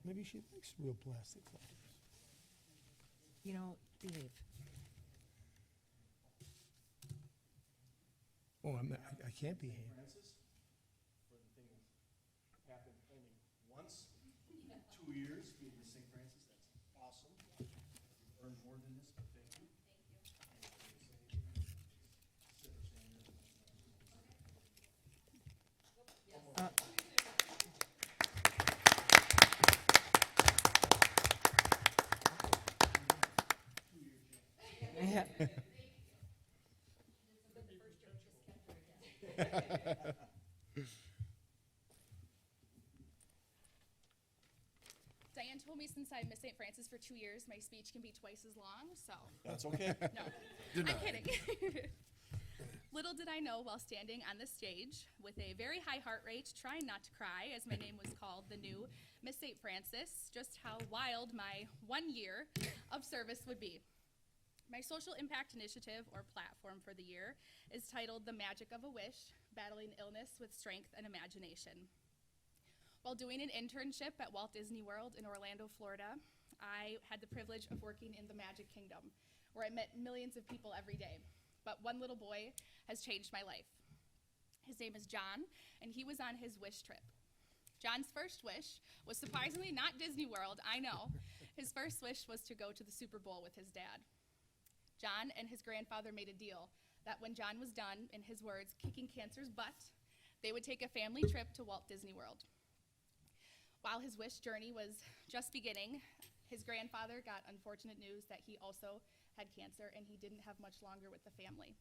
Maybe she likes real plastic flowers. Behave. Oh, I can't behave. Francis, for the thing that's happened only once, 2 years being Miss St. Francis, that's awesome. You've earned more than this, but thank you. Sit or stand there. Yeah. Diane told me since I'm Miss St. Francis for 2 years, my speech can be twice as long, so That's okay. no, I'm kidding. Little did I know while standing on the stage with a very high heart rate, trying not to cry as my name was called the new Miss St. Francis, just how wild my 1 year of service would be. My social impact initiative, or platform for the year, is titled The Magic of a Wish, Battling Illness with Strength and Imagination. While doing an internship at Walt Disney World in Orlando, Florida, I had the privilege of working in the Magic Kingdom, where I met millions of people every day. But one little boy has changed my life. His name is John, and he was on his wish trip. John's first wish was surprisingly not Disney World, I know. His first wish was to go to the Super Bowl with his dad. John and his grandfather made a deal that when John was done, in his words, kicking cancer's butt, they would take a family trip to Walt Disney World. While his wish journey was just beginning, his grandfather got unfortunate news that he also had cancer and he didn't have much longer with the family.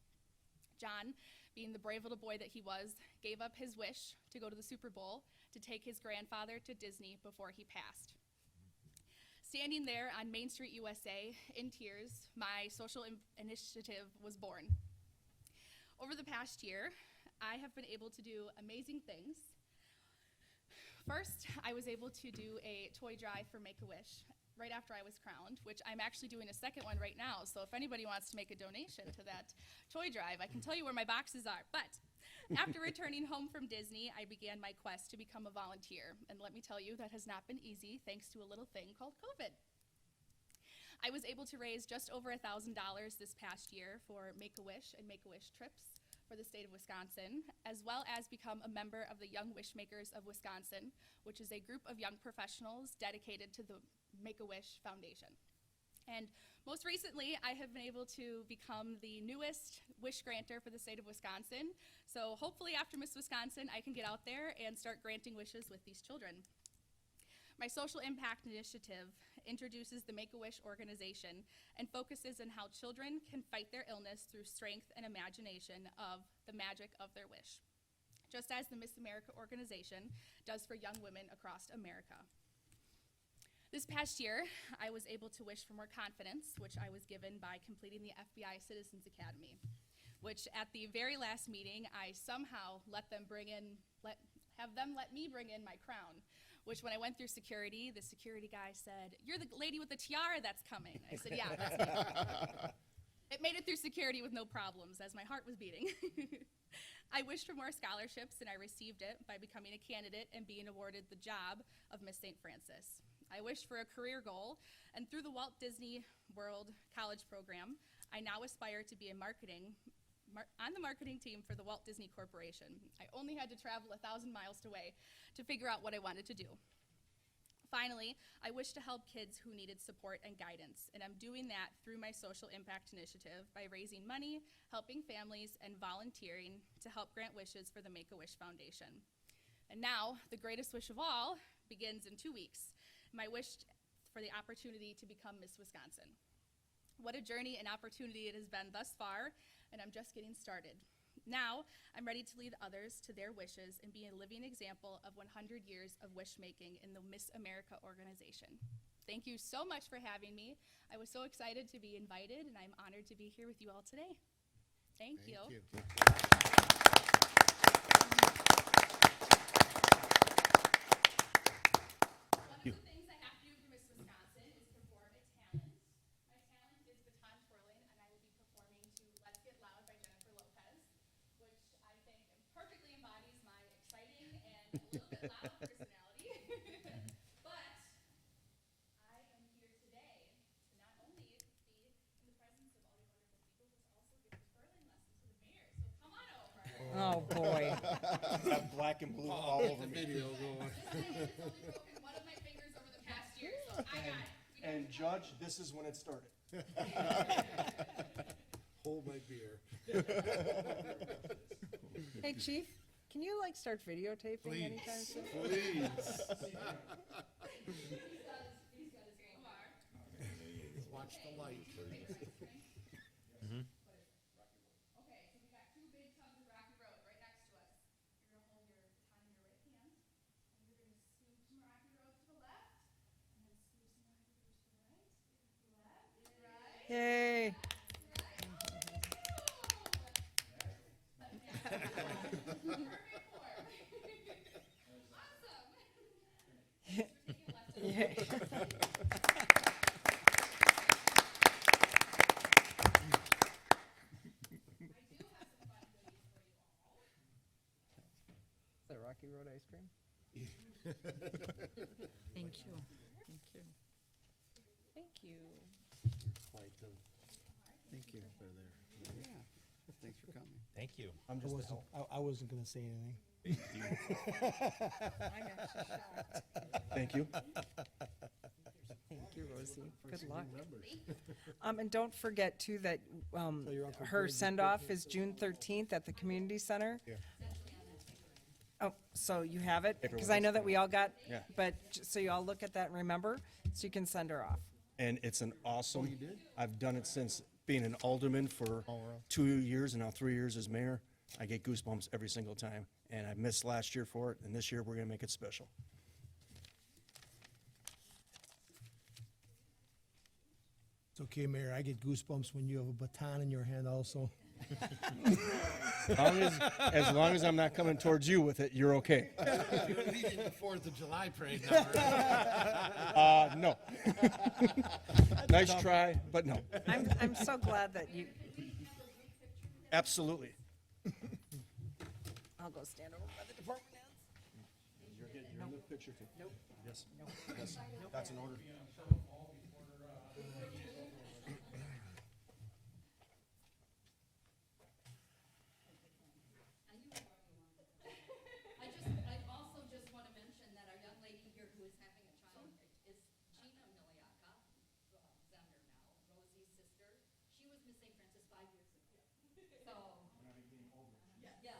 John, being the brave little boy that he was, gave up his wish to go to the Super Bowl to take his grandfather to Disney before he passed. Standing there on Main Street, USA, in tears, my social initiative was born. Over the past year, I have been able to do amazing things. First, I was able to do a toy drive for Make-A-Wish right after I was crowned, which I'm actually doing a second one right now, so if anybody wants to make a donation to that toy drive, I can tell you where my boxes are. But after returning home from Disney, I began my quest to become a volunteer, and let me tell you, that has not been easy thanks to a little thing called COVID. I was able to raise just over $1,000 this past year for Make-A-Wish and Make-A-Wish trips for the state of Wisconsin, as well as become a member of the Young Wishmakers of Wisconsin, which is a group of young professionals dedicated to the Make-A-Wish Foundation. And most recently, I have been able to become the newest wish granter for the state of Wisconsin. So hopefully after Miss Wisconsin, I can get out there and start granting wishes with these children. My social impact initiative introduces the Make-A-Wish organization and focuses on how children can fight their illness through strength and imagination of the magic of their wish, just as the Miss America organization does for young women across America. This past year, I was able to wish for more confidence, which I was given by completing the FBI Citizens Academy, which at the very last meeting, I somehow let me bring in my crown, which when I went through security, the security guy said, "You're the lady with the tiara that's coming." I said, "Yeah, that's me." It made it through security with no problems as my heart was beating. I wished for more scholarships and I received it by becoming a candidate and being awarded the job of Miss St. Francis. I wished for a career goal, and through the Walt Disney World College program, I now aspire to be on the marketing team for the Walt Disney Corporation. I only had to travel 1,000 miles away to figure out what I wanted to do. Finally, I wish to help kids who needed support and guidance, and I'm doing that through my social impact initiative by raising money, helping families, and volunteering to help grant wishes for the Make-A-Wish Foundation. And now, the greatest wish of all begins in 2 weeks. My wish for the opportunity to become Miss Wisconsin. What a journey and opportunity it has been thus far, and I'm just getting started. Now, I'm ready to lead others to their wishes and be a living example of 100 years of wish making in the Miss America organization. Thank you so much for having me. I was so excited to be invited, and I'm honored to be here with you all today. Thank you. One of the things I have to do for Miss Wisconsin is perform a talent. My talent is baton twirling, and I will be performing to Let's Get Loud by Jennifer Lopez, which I think perfectly embodies my exciting and a little bit loud personality. But Oh, boy. Got black and blue all over me. Video going. One of my fingers over the past year, so I got it. And Judge, this is when it started. Hold my beer. Hey, Chief, can you like start videotaping anytime soon? Please. Watch the light. Okay, so we got two big tubs of Rocky Road right next to us. You're gonna hold your baton in your right hand, and you're gonna scoop some Rocky Road to the left, and then scoop some Rocky Road to the right, left, right. Yay. Is that Rocky Road ice cream? Thank you. Thank you. Thank you. Quite the. Thank you. They're there. Yeah, thanks for coming. Thank you. I'm I just wasn't, I wasn't gonna say anything. I'm actually shocked. Thank you. Thank you, Rosie. Good luck. And don't forget too that, your Uncle her Greg- send-off is June 13th at the community center. Yeah. Oh, so you have it? Because I know that we all got, Yeah. but, so you all look at that and remember, so you can send her off. And it's an awesome. you did? I've done it since being an alderman for 2 years and now 3 years as mayor. I get goosebumps every single time. And I missed last year for it, and this year we're gonna make it special. It's okay, Mayor, I get goosebumps when you have a baton in your hand also. As long as I'm not coming towards you with it, you're okay. You're leading the 4th of July parade now, right? No. Nice try, but no. I'm so glad that you, Absolutely. I'll go stand over by the department heads. You're in the picture too. Nope. Yes. Yes. That's an order. I also just want to mention that our young lady here who is having a child is Gina Miliaka, Zender now, Rosie's sister. She was Miss St. Francis 5 years ago. So. Yes.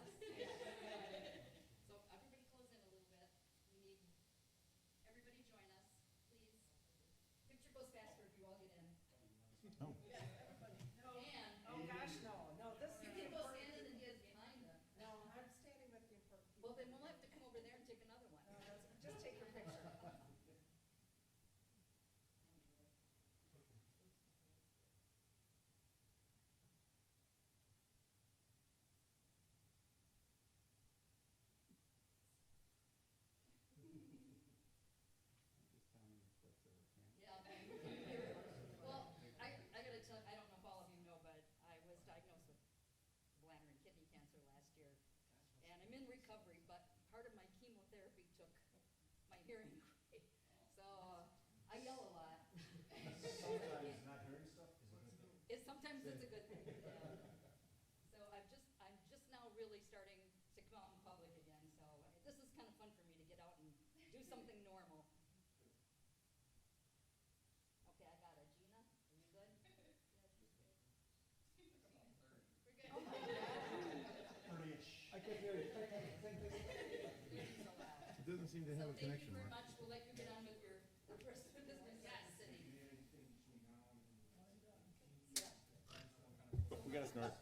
So everybody close in a little bit. We need, everybody join us, please. Picture goes faster if you all get in. No. And Oh, gosh, no, this you can go stand in the dais behind them. No, I'm standing with the important people. Well, then we'll have to come over there and take another one. Just take your picture. Yeah. Well, I gotta tell, I don't know if all of you know, but I was diagnosed with bladder and kidney cancer last year. And I'm in recovery, but part of my chemotherapy took my hearing away. So I yell a lot. Sometimes it's a good thing. Yeah. So I'm just now really starting to come out in public again. So this is kind of fun for me to get out and do something normal. Okay, I got it. Gina, are you good? I can hear you. It doesn't seem to have a Thank connection, you very Mark. much. We'll let you get on with your business in the city. We gotta snort.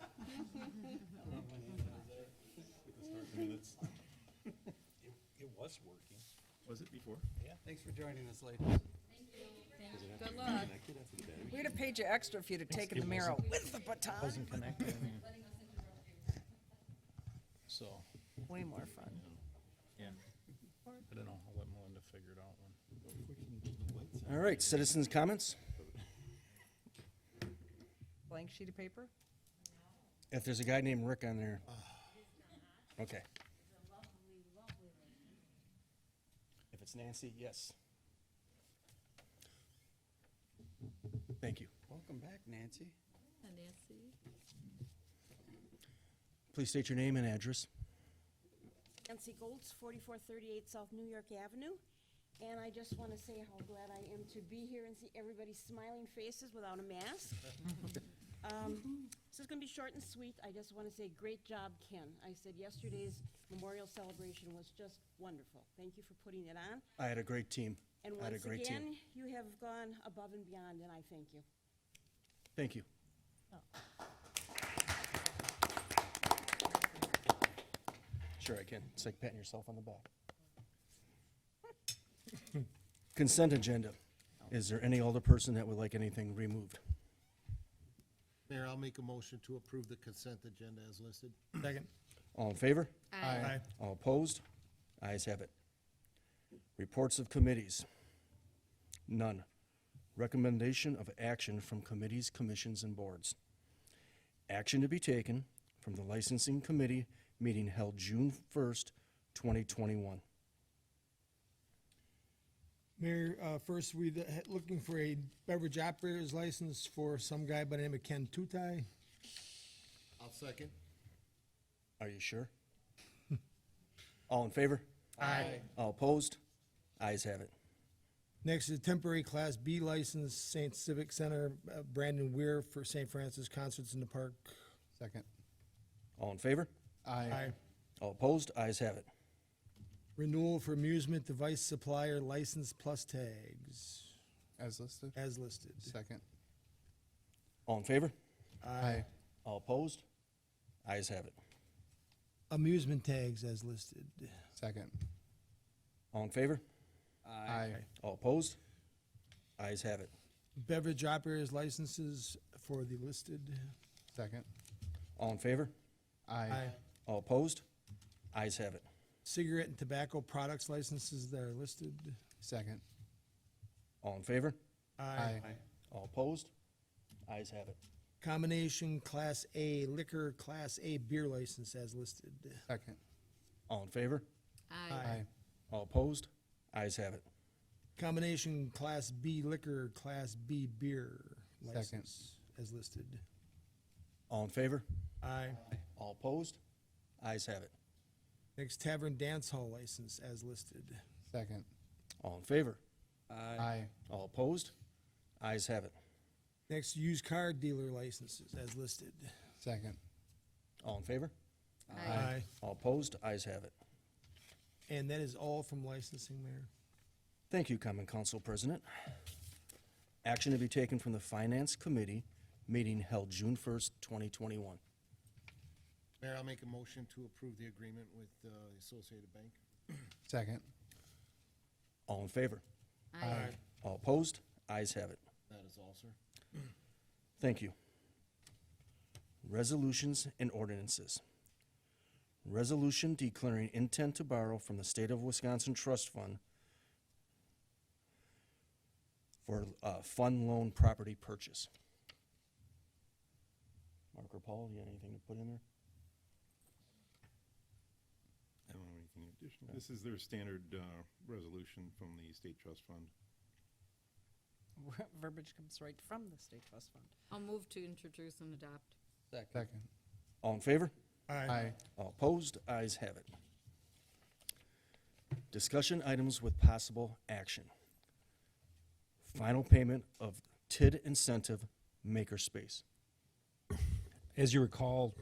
It was working. Was it before? Thanks for joining us, ladies. Good luck. We'd have paid you extra if you'd have taken the mayor out with the baton. Wasn't connected. So, Way more fun. Yeah. I don't know, I'll let Melinda figure it out when. All right, citizens' comments? Blank sheet of paper? If there's a guy named Rick on there. Okay. If it's Nancy, yes. Thank you. Welcome back, Nancy. Nancy. Please state your name and address. Nancy Goltz, 4438 South New York Avenue. And I just want to say how glad I am to be here and see everybody's smiling faces without a mask. This is going to be short and sweet. I just want to say, great job, Ken. I said yesterday's memorial celebration was just wonderful. Thank you for putting it on. I had a great team. And I had a once great team. again, you have gone above and beyond, and I thank you. Thank you. Sure I can. It's like patting yourself on the back. Consent agenda. Is there any other person that would like anything removed? Mayor, I'll make a motion to approve the consent agenda as listed. Second. All in favor? Aye. All opposed? Ayes have it. Reports of committees. None. Recommendation of action from committees, commissions, and boards. Action to be taken from the licensing committee meeting held June 1st, 2021. Mayor, first, we looking for a beverage operator's license for some guy by the name of Ken Tutai. I'll second. Are you sure? All in favor? Aye. All opposed? Ayes have it. Next is temporary Class B license, St. Civic Center, Brandon Weir for St. Francis Concerts in the Park. Second. All in favor? Aye. All opposed? Ayes have it. Renewal for amusement device supplier license plus tags, As listed. as listed. Second. All in favor? Aye. All opposed? Ayes have it. Amusement tags as listed. Second. All in favor? Aye. All opposed? Ayes have it. Beverage operators licenses for the listed. Second. All in favor? Aye. All opposed? Ayes have it. Cigarette and tobacco products licenses that are listed. Second. All in favor? Aye. All opposed? Ayes have it. Combination Class A liquor, Class A beer license as listed. Second. All in favor? Aye. All opposed? Ayes have it. Combination Class B liquor, Class B beer Second. license as listed. All in favor? Aye. All opposed? Ayes have it. Next, tavern dance hall license as listed. Second. All in favor? Aye. All opposed? Ayes have it. Next, used car dealer licenses as listed. Second. All in favor? All opposed? Ayes have it. And that is all from licensing, Mayor. Thank you, Common Council President. Action to be taken from the Finance Committee meeting held June 1st, 2021. Mayor, I'll make a motion to approve the agreement with the Associated Bank. Second. All in favor? Aye. All opposed? Ayes have it. That is all, sir. Thank you. Resolutions and ordinances. Resolution declaring intent to borrow from the State of Wisconsin Trust Fund for fund loan property purchase. Mark or Paul, do you have anything to put in there? I don't have anything additional. This is their standard resolution from the State Trust Fund. Verbiage comes right from the State Trust Fund. I'll move to introduce and adopt. Second. All in favor? Aye. All opposed? Ayes have it. Discussion items with possible action. Final payment of TID incentive makerspace. As you recall,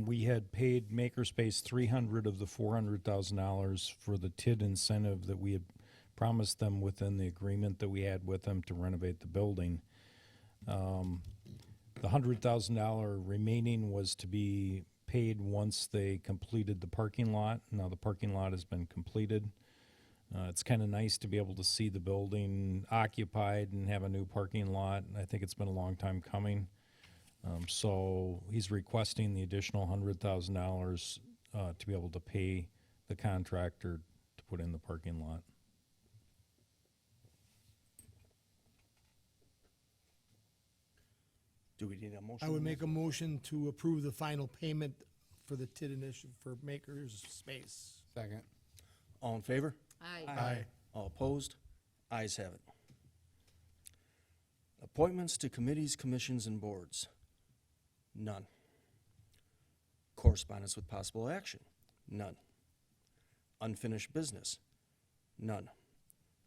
we had paid Makerspace $300 of the $400,000 for the TID incentive that we had promised them within the agreement that we had with them to renovate the building. The $100,000 remaining was to be paid once they completed the parking lot. Now the parking lot has been completed. It's kind of nice to be able to see the building occupied and have a new parking lot. I think it's been a long time coming. So he's requesting the additional $100,000 to be able to pay the contractor to put in the parking lot. Do we need a motion? I would make a motion to approve the final payment for the TID initiative for Maker's Space. Second. All in favor? Aye. All opposed? Ayes have it. Appointments to committees, commissions, and boards. None. Correspondence with possible action. None. Unfinished business? None.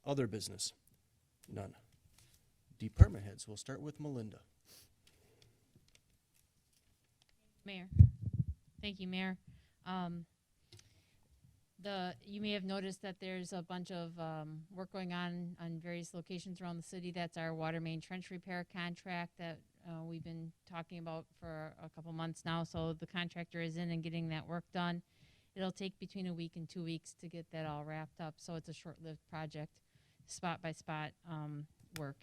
Other business? None. Department heads, we'll start with Melinda. Mayor. Thank you, Mayor. You may have noticed that there's a bunch of work going on various locations around the city. That's our water main trench repair contract that we've been talking about for a couple months now. So the contractor is in and getting that work done. It'll take between a week and 2 weeks to get that all wrapped up. So it's a short-lived project, spot by spot work.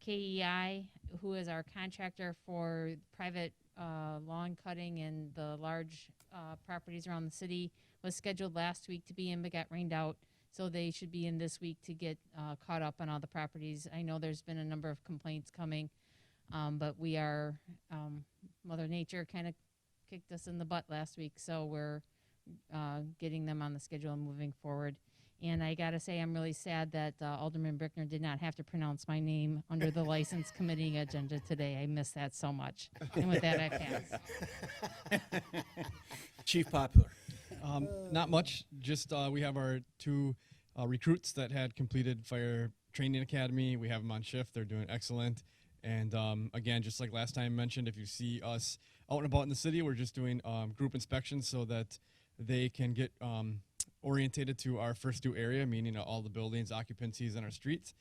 KEI, who is our contractor for private lawn cutting and the large properties around the city, was scheduled last week to be in but got rained out. So they should be in this week to get caught up on all the properties. I know there's been a number of complaints coming, but we are, Mother Nature kind of kicked us in the butt last week. So we're getting them on the schedule and moving forward. And I gotta say, I'm really sad that Alderman Brickner did not have to pronounce my name under the license committee agenda today. I miss that so much. And with that, I pass. Chief Popular. Not much. Just we have our two recruits that had completed fire training academy. We have them on shift. They're doing excellent. And again, just like last time mentioned, if you see us out and about in the city, we're just doing group inspections so that they can get orientated to our first due area, meaning all the buildings, occupancies, and our streets.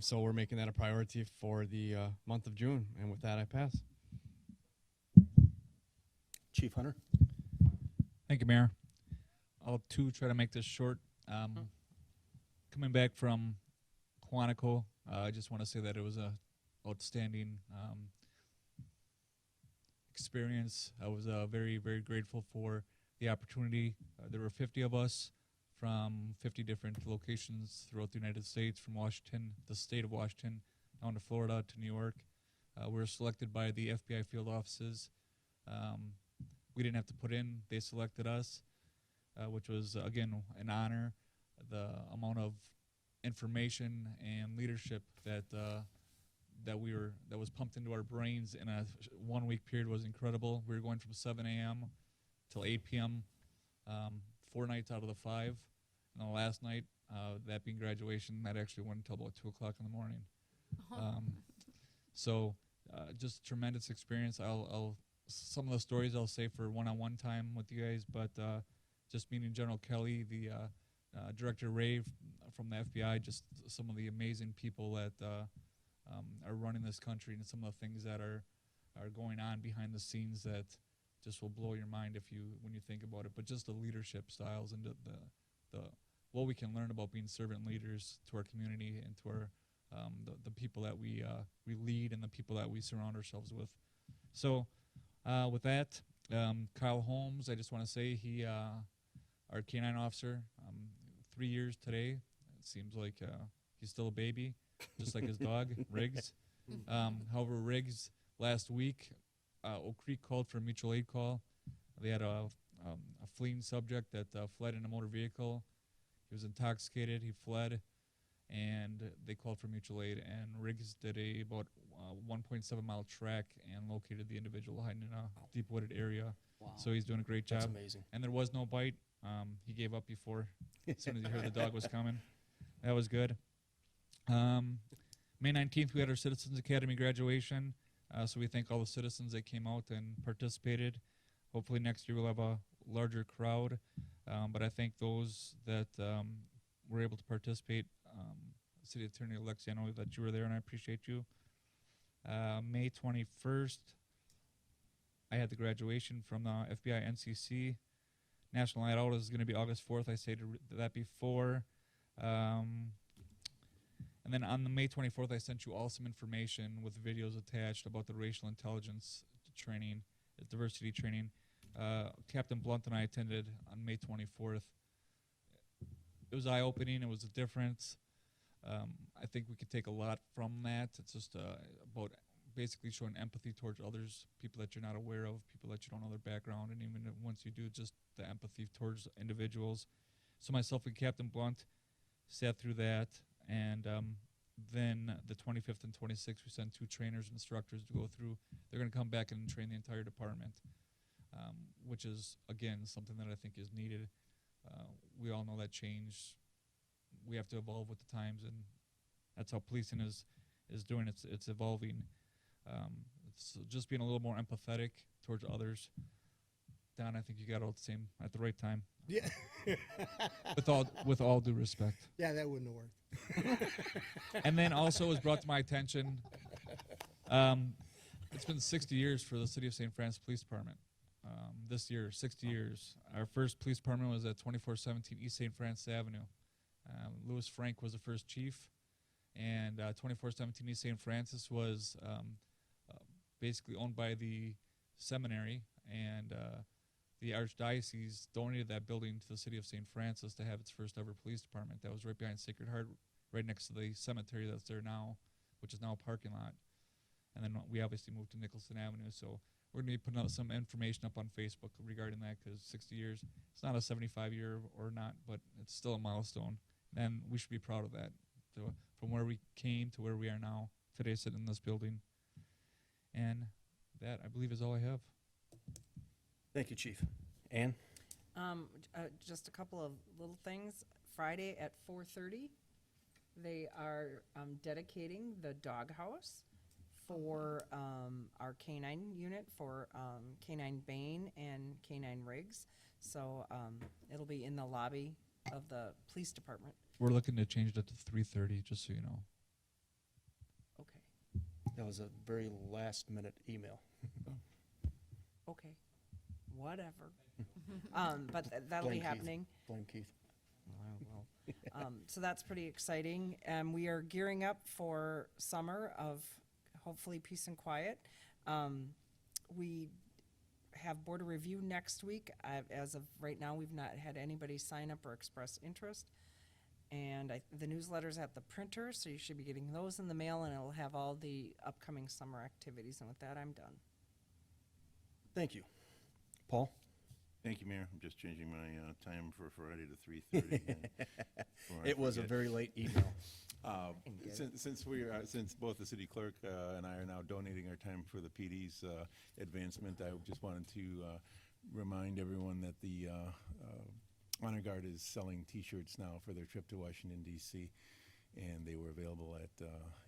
So we're making that a priority for the month of June. And with that, I pass. Chief Hunter. Thank you, Mayor. I'll too try to make this short. Coming back from Quantico, I just want to say that it was a outstanding experience. I was very, very grateful for the opportunity. There were 50 of us from 50 different locations throughout the United States, from Washington, the state of Washington, down to Florida, to New York. We were selected by the FBI field offices. We didn't have to put in, they selected us, which was, again, an honor. The amount of information and leadership that was pumped into our brains in a 1 week period was incredible. We were going from 7 a.m. till 8 p.m. 4 nights out of the 5. And the last night, that being graduation, that actually went until about 2 o'clock in the morning. So just tremendous experience. Some of the stories I'll say for one-on-one time with you guys, but just meeting General Kelly, the Director Ray from the FBI, just some of the amazing people that are running this country, and some of the things that are going on behind the scenes that just will blow your mind when you think about it. But just the leadership styles and the what we can learn about being servant leaders to our community and to our the people that we lead and the people that we surround ourselves with. So with that, Kyle Holmes, I just want to say he our K-9 officer, 3 years today. It seems like he's still a baby, just like his dog, Riggs. However, Riggs last week, Oak Creek called for a mutual aid call. They had a fleeing subject that fled in a motor vehicle. He was intoxicated. He fled, and they called for mutual aid. And Riggs did about 1.7 mile track and located the individual hiding in a deep wooded area. Wow. So he's doing a great job. That's amazing. And there was no bite. He gave up before, as soon as he heard the dog was coming. That was good. May 19th, we had our Citizens Academy graduation. So we thank all the citizens that came out and participated. Hopefully next year we'll have a larger crowd. But I thank those that were able to participate. City Attorney Alexi, I know that you were there, and I appreciate you. May 21st, I had the graduation from the FBI NCC. National Night Out is going to be August 4th. I stated that before. And then on the May 24th, I sent you all some information with videos attached about the racial intelligence training, diversity training. Captain Blunt and I attended on May 24th. It was eye-opening. It was a difference. I think we could take a lot from that. It's just about basically showing empathy towards others, people that you're not aware of, people that you don't know their background, and even once you do, just the empathy towards individuals. So myself and Captain Blunt sat through that, and then the 25th and 26th, we sent 2 trainers and instructors to go through. They're going to come back and train the entire department, which is, again, something that I think is needed. we all know that change. We have to evolve with the times, and that's how policing is doing. It's evolving. It's just being a little more empathetic towards others. Don, I think you got it at the right time. Yeah. with all due respect. Yeah, that wouldn't have worked. And then also it was brought to my attention, it's been 60 years for the City of St. Francis Police Department. This year, 60 years. Our first police department was at 2417 East St. Francis Avenue. Louis Frank was the first chief, and 2417 East St. Francis was basically owned by the seminary, and the Archdiocese donated that building to the City of St. Francis to have its first ever police department. That was right behind Sacred Heart, right next to the cemetery that's there now, which is now a parking lot. And then we obviously moved to Nicholson Avenue, so we're going to be putting out some information up on Facebook regarding that, because 60 years, it's not a 75-year or not, but it's still a milestone. And we should be proud of that, from where we came to where we are now, today sitting in this building. And that, I believe, is all I have. Thank you, Chief. Ann? Just a couple of little things. Friday at 4:30, they are dedicating the doghouse for our canine unit, for Canine Bane and Canine Riggs. So it'll be in the lobby of the police department. We're looking to change that to 3:30, just so you know. Okay. That was a very last-minute email. Okay. Whatever. But that'll be Blame Keith. happening. Blame Keith. So that's pretty exciting. We are gearing up for summer of hopefully peace and quiet. We have board of review next week. As of right now, we've not had anybody sign up or express interest. And the newsletter's at the printer, so you should be getting those in the mail, and it'll have all the upcoming summer activities. And with that, I'm done. Thank you. Paul? Thank you, Mayor. I'm just changing my time for Friday to 3:30. It was a very late email. Since both the city clerk and I are now donating our time for the PD's advancement, I just wanted to remind everyone that the Honor Guard is selling T-shirts now for their trip to Washington, D.C., and they were available at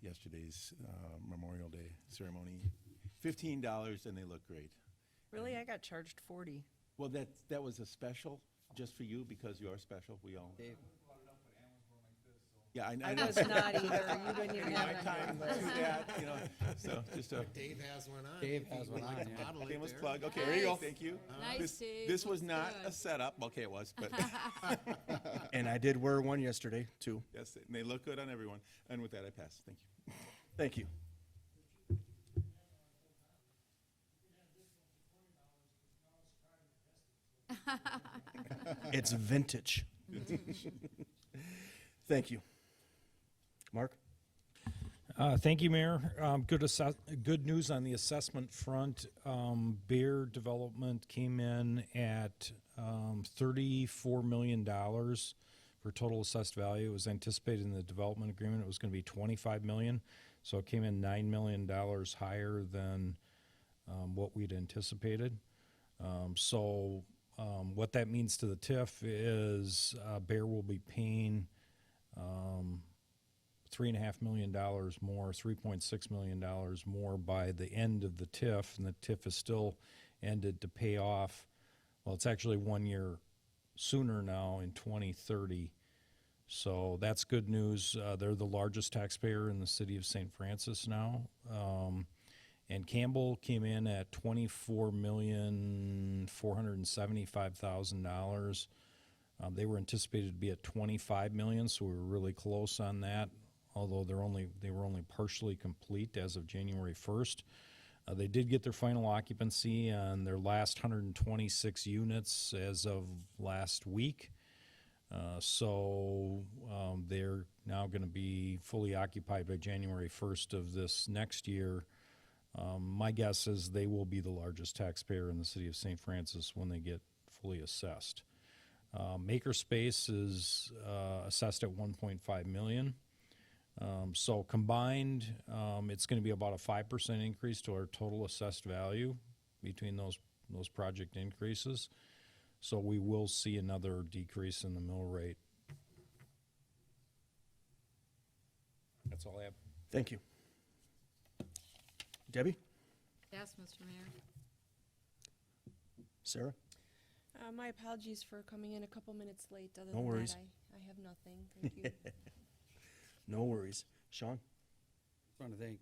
yesterday's Memorial Day ceremony. $15, and they look great. Really? I got charged $40. Well, that was a special just for you, because you are special. We all. Dave. Yeah, I know. was not either. You didn't even have it My on your time list. to do that, so just a Dave has one on. Dave If you has would one like on, to yeah. model it shameless there. plug. Okay, there you go. Nice. Thank you. Nice, Dave. This was Looks not good. a setup. Okay, it was, but And I did wear one yesterday, too. yes, and they look good on everyone. And with that, I pass. Thank you. Thank you. It's vintage. Thank you. Mark? Thank you, Mayor. Good news on the assessment front. Bear Development came in at $34 million for total assessed value. It was anticipated in the development agreement it was going to be $25 million, so it came in $9 million higher than what we'd anticipated. What that means to the TIF is Bear will be paying $3.5 million more, $3.6 million more by the end of the TIF, and the TIF is still ended to pay off. Well, it's actually 1 year sooner now in 2030. So that's good news. They're the largest taxpayer in the city of St. Francis now. And Campbell came in at $24,475,000. They were anticipated to be at $25 million, so we were really close on that. Although they were only partially complete as of January 1st. They did get their final occupancy on their last 126 units as of last week. They're now going to be fully occupied by January 1st of this next year. My guess is they will be the largest taxpayer in the city of St. Francis when they get fully assessed. Makerspace is assessed at $1.5 million. So combined, it's going to be about a 5% increase to our total assessed value between those project increases. So we will see another decrease in the mill rate. That's all I have. Thank you. Debbie? Yes, Mr. Mayor. Sarah? My apologies for coming in a couple minutes late. Other No than worries. that, I have nothing. Thank you. No worries. Sean? Just want to thank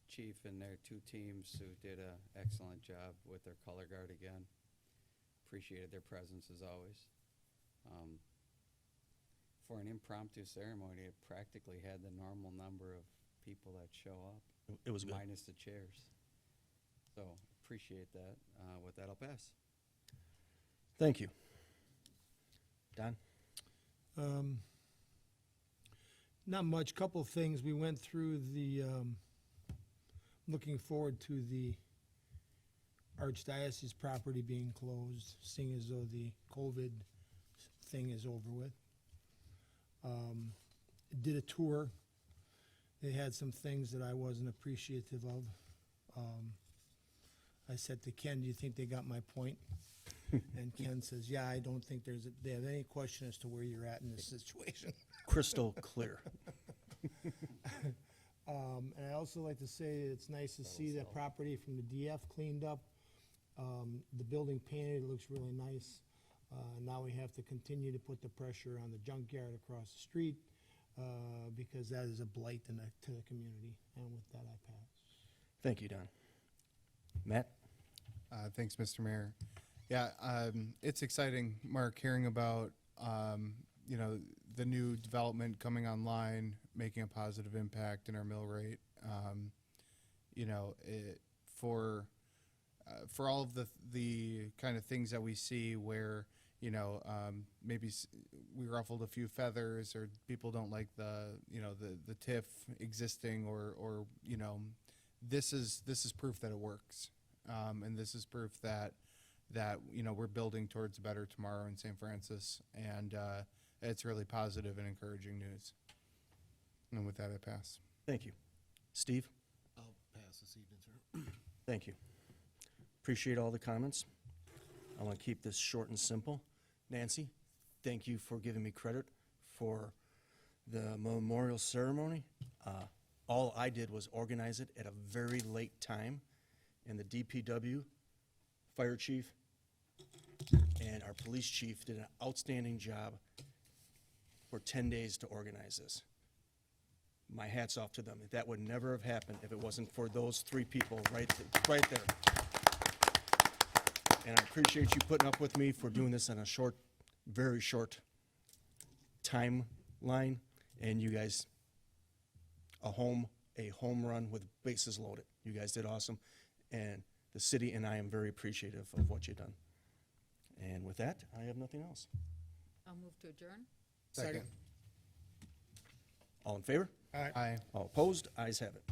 Chief and their two teams who did an excellent job with their color guard again. Appreciated their presence as always. For an impromptu ceremony, it practically had the normal number of people that show up. It was good. Minus the chairs. So appreciate that. With that, I'll pass. Thank you. Don? Not much, couple of things. We went through the, looking forward to the Archdiocese property being closed, seeing as though the COVID thing is over with. Did a tour. They had some things that I wasn't appreciative of. I said to Ken, do you think they got my point? And Ken says, yeah, I don't think they have any question as to where you're at in this situation. Crystal clear. And I also like to say that it's nice to see that property from the DF cleaned up. The building painted, it looks really nice. Now we have to continue to put the pressure on the junkyard across the street, because that is a blight to the community. And with that, I pass. Thank you, Don. Matt? Thanks, Mr. Mayor. Yeah, it's exciting, Mark, hearing about, the new development coming online, making a positive impact in our mill rate. For all of the kind of things that we see where, maybe we ruffled a few feathers or people don't like the TIF existing or this is proof that it works. And this is proof that we're building towards a better tomorrow in St. Francis, and it's really positive and encouraging news. And with that, I pass. Thank you. Steve? I'll pass this evening, sir. Thank you. Appreciate all the comments. I want to keep this short and simple. Nancy, thank you for giving me credit for the memorial ceremony. All I did was organize it at a very late time, and the DPW, fire chief, and our police chief did an outstanding job for 10 days to organize this. My hat's off to them. That would never have happened if it wasn't for those three people right there. And I appreciate you putting up with me for doing this on a very short timeline. And you guys, a home run with bases loaded. You guys did awesome. And the city and I am very appreciative of what you've done. And with that, I have nothing else. I'll move to adjourn. Second. All in favor? All right. Aye. All opposed? Ayes have it.